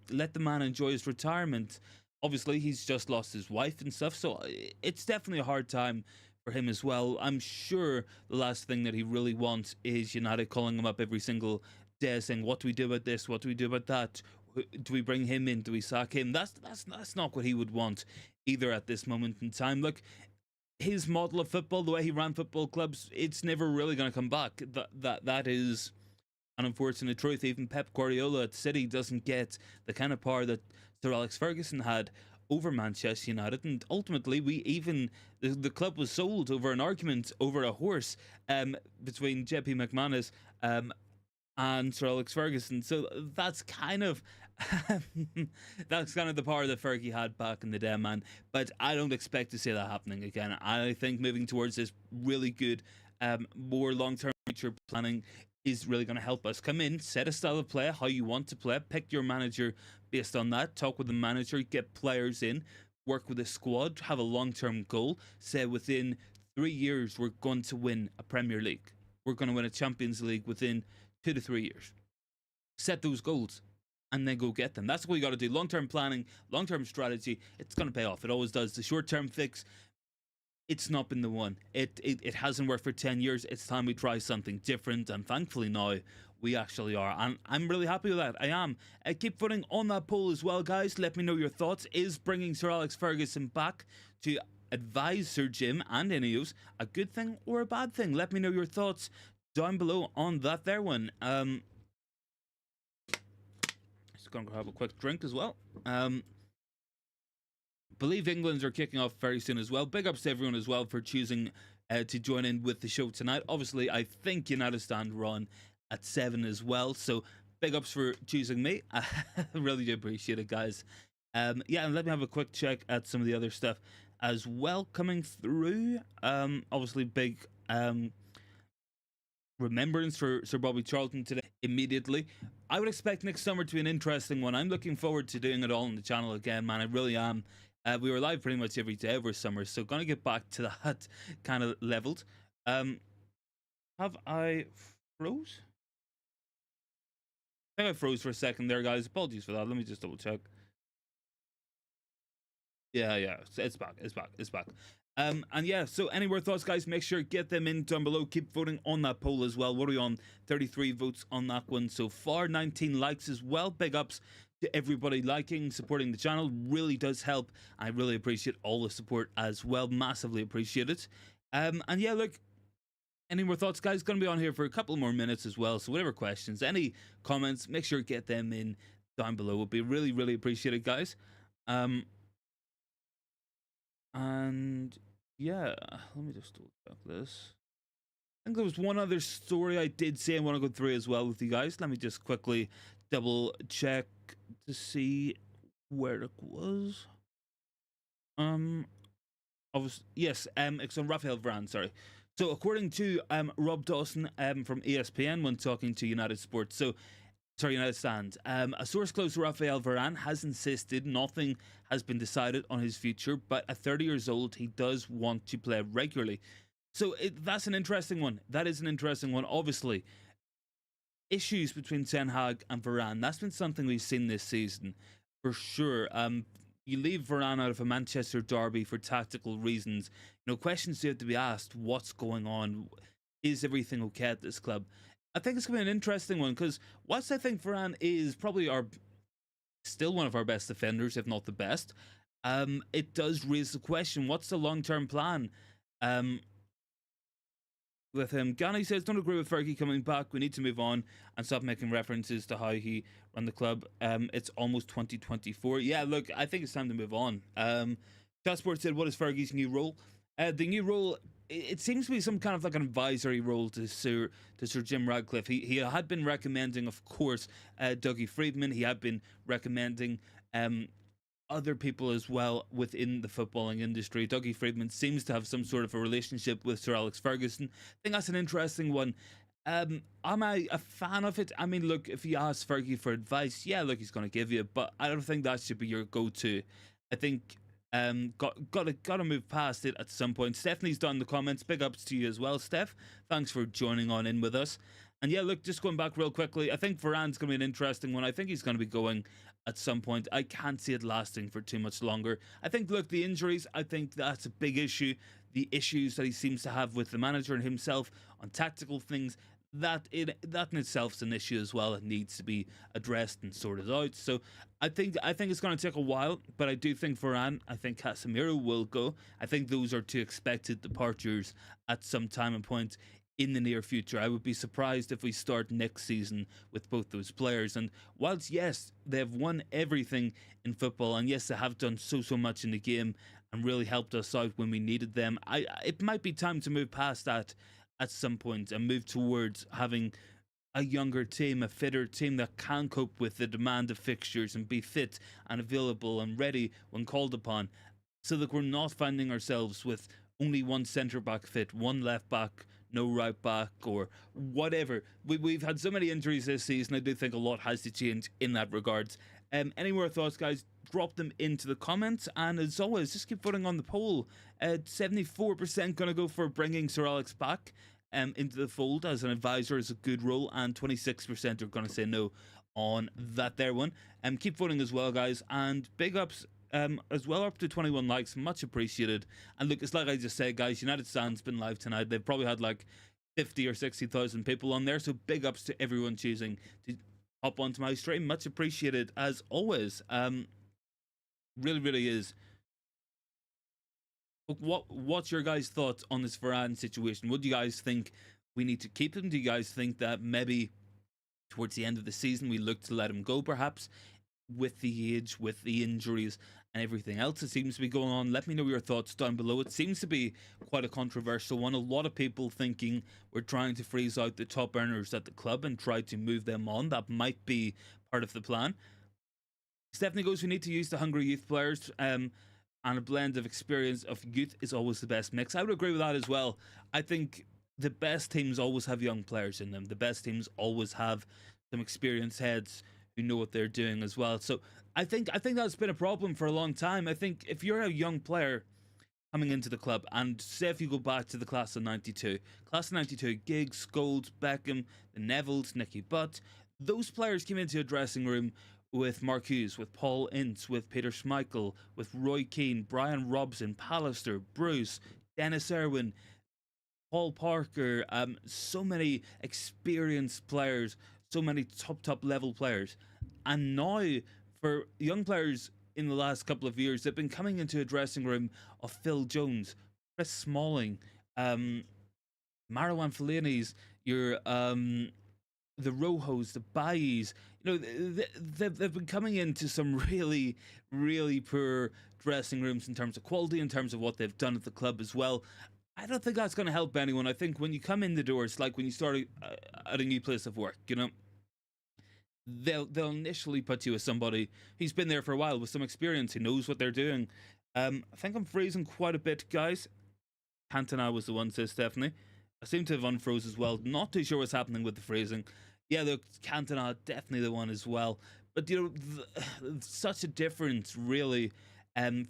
Let the man enjoy his retirement. Obviously, he's just lost his wife and stuff, so it's definitely a hard time for him as well. I'm sure the last thing that he really wants is United calling him up every single day saying, what do we do about this? What do we do about that? Do we bring him in? Do we sack him? That's not what he would want either at this moment in time. Look, his model of football, the way he ran football clubs, it's never really going to come back. That is an unfortunate truth. Even Pep Guardiola at City doesn't get the kind of power that Sir Alex Ferguson had over Manchester United, and ultimately the club was sold over an argument over a horse between JP McManus and Sir Alex Ferguson. So that's kind of that's kind of the power that Fergie had back in the day, man. But I don't expect to see that happening again. I think moving towards this really good, more long-term future planning is really going to help us. Come in, set a style of play, how you want to play, pick your manager based on that, talk with the manager, get players in, work with a squad, have a long-term goal. Say within 3 years we're going to win a Premier League. We're going to win a Champions League within 2 to 3 years. Set those goals and then go get them. That's what you got to do. Long-term planning, long-term strategy. It's going to pay off. It always does. The short-term fix, it's not been the one. It hasn't worked for 10 years. It's time we try something different, and thankfully now we actually are, and I'm really happy with that. I am. Keep voting on that poll as well, guys. Let me know your thoughts. Is bringing Sir Alex Ferguson back to advise Sir Jim and Ineos a good thing or a bad thing? Let me know your thoughts down below on that there one. Just gonna have a quick drink as well. Believe England's are kicking off very soon as well. Big ups to everyone as well for choosing to join in with the show tonight. Obviously, I think United stand run at 7 as well, so big ups for choosing me. I really do appreciate it, guys. Yeah, and let me have a quick check at some of the other stuff as well coming through. Obviously, big remembrance for Sir Bobby Charlton today immediately. I would expect next summer to be an interesting one. I'm looking forward to doing it all on the channel again, man. I really am. We were live pretty much every day over summer, so gonna get back to that kind of leveled. Have I froze? I think I froze for a second there, guys. Apologies for that. Let me just double check. Yeah, it's back. And yeah, so any more thoughts, guys? Make sure get them in down below. Keep voting on that poll as well. What are we on? 33 votes on that one so far. 19 likes as well. Big ups to everybody liking, supporting the channel. Really does help. I really appreciate all the support as well. Massively appreciate it. And yeah, look, any more thoughts, guys? Gonna be on here for a couple more minutes as well. So whatever questions, any comments, make sure to get them in down below. Would be really, really appreciated, guys. And yeah, let me just double check this. I think there was one other story I did say I want to go through as well with you guys. Let me just quickly double check to see where it was. Obviously, yes, it's on Rafael Varane, sorry. So according to Rob Dawson from ESPN when talking to United Sports, United Stand, a source close to Rafael Varane has insisted nothing has been decided on his future, but at 30 years old, he does want to play regularly. So that's an interesting one. That is an interesting one. Obviously, issues between Ten Hag and Varane, that's been something we've seen this season for sure. You leave Varane out of a Manchester derby for tactical reasons. You know, questions do have to be asked. What's going on? Is everything okay at this club? I think it's going to be an interesting one because whilst I think Varane is probably still one of our best defenders, if not the best, it does raise the question, what's the long-term plan with him? Gani says, don't agree with Fergie coming back. We need to move on and stop making references to how he ran the club. It's almost 2024. Yeah, look, I think it's time to move on. Chatsport said, what is Fergie's new role? The new role, it seems to be some kind of like an advisory role to Sir Jim Ratcliffe. He had been recommending, of course, Dougie Freedman. He had been recommending other people as well within the footballing industry. Dougie Freedman seems to have some sort of a relationship with Sir Alex Ferguson. I think that's an interesting one. Am I a fan of it? I mean, look, if you ask Fergie for advice, yeah, look, he's going to give you, but I don't think that should be your go-to. I think gotta move past it at some point. Stephanie's done the comments. Big ups to you as well, Steph. Thanks for joining on in with us. And yeah, look, just going back real quickly, I think Varane's going to be an interesting one. I think he's going to be going at some point. I can't see it lasting for too much longer. I think, look, the injuries, I think that's a big issue. The issues that he seems to have with the manager and himself on tactical things, that in itself is an issue as well. It needs to be addressed and sorted out. So I think it's going to take a while, but I do think Varane, I think Casemiro will go. I think those are two expected departures at some time and point in the near future. I would be surprised if we start next season with both those players. And whilst, yes, they've won everything in football, and yes, they have done so much in the game and really helped us out when we needed them, it might be time to move past that at some point and move towards having a younger team, a fitter team that can cope with the demand of fixtures and be fit and available and ready when called upon, so that we're not finding ourselves with only one centre back fit, one left back, no right back, or whatever. We've had so many injuries this season. I do think a lot has to change in that regards. Any more thoughts, guys? Drop them into the comments, and as always, just keep voting on the poll. 74% going to go for bringing Sir Alex back into the fold as an advisor is a good role, and 26% are going to say no on that there one. Keep voting as well, guys, and big ups as well, up to 21 likes, much appreciated. And look, it's like I just said, guys, United Stand's been live tonight. They've probably had like 50 or 60,000 people on there, so big ups to everyone choosing to hop onto my stream. Much appreciated as always. Really is. What's your guys' thoughts on this Varane situation? What do you guys think we need to keep him? Do you guys think that maybe towards the end of the season we look to let him go, perhaps, with the age, with the injuries and everything else that seems to be going on? Let me know your thoughts down below. It seems to be quite a controversial one. A lot of people thinking we're trying to freeze out the top earners at the club and try to move them on. That might be part of the plan. Stephanie goes, we need to use the hungry youth players, and a blend of experience of youth is always the best mix. I would agree with that as well. I think the best teams always have young players in them. The best teams always have some experienced heads who know what they're doing as well. So I think that's been a problem for a long time. I think if you're a young player coming into the club, and say if you go back to the class of 92, Giggs, Scholes, Beckham, the Nevilles, Nicky Butt, those players came into a dressing room with Mark Hughes, with Paul Ince, with Peter Schmeichel, with Roy Keane, Brian Robson, Pallister, Bruce, Dennis Irwin, Paul Parker, so many experienced players, so many top level players. And now for young players in the last couple of years, they've been coming into a dressing room of Phil Jones, Chris Smalling, Marwan Fellaini's, your the Rojos, the Baillies. You know, they've been coming into some really poor dressing rooms in terms of quality, in terms of what they've done at the club as well. I don't think that's going to help anyone. I think when you come in the door, it's like when you start at a new place of work, you know. They'll initially put you with somebody who's been there for a while with some experience, who knows what they're doing. I think I'm freezing quite a bit, guys. Cantona was the one, says Stephanie. I seem to have unfroze as well. Not too sure what's happening with the freezing. Yeah, look, Cantona, definitely the one as well. But, you know, such a difference, really,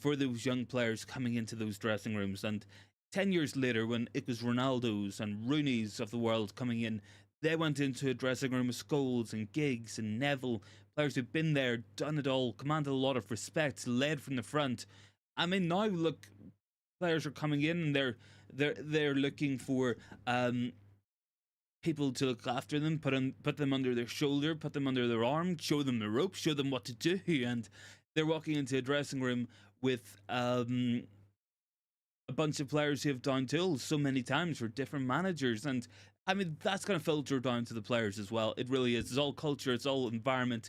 for those young players coming into those dressing rooms. And 10 years later, when it was Ronaldo's and Rooney's of the world coming in, they went into a dressing room with Scholes and Giggs and Neville, players who've been there, done it all, commanded a lot of respect, led from the front. I mean, now look, players are coming in and they're looking for people to look after them, put them under their shoulder, put them under their arm, show them the ropes, show them what to do, and they're walking into a dressing room with a bunch of players who have done tools so many times for different managers. And I mean, that's going to filter down to the players as well. It really is. It's all culture, it's all environment,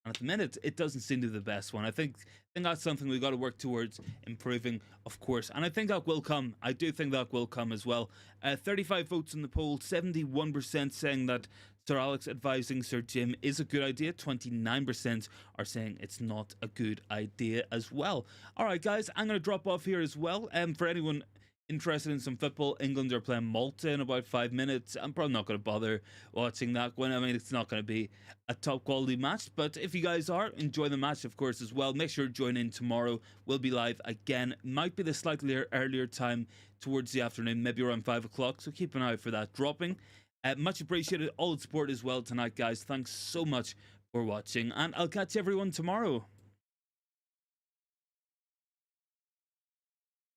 And at the minute, it doesn't seem to be the best one. I think that's something we've got to work towards improving, of course. And I think that will come. I do think that will come as well. 35 votes in the poll, 71% saying that Sir Alex advising Sir Jim is a good idea. 29% are saying it's not a good idea as well. All right, guys, I'm going to drop off here as well. For anyone interested in some football, England are playing Malta in about 5 minutes. I'm probably not going to bother watching that one. I mean, it's not going to be a top quality match, but if you guys are, enjoy the match, of course, as well. Make sure to join in tomorrow. We'll be live again. Might be the slightly earlier time towards the afternoon, maybe around 5 o'clock, so keep an eye out for that dropping. Much appreciated. All the support as well tonight, guys. Thanks so much for watching, and I'll catch everyone tomorrow.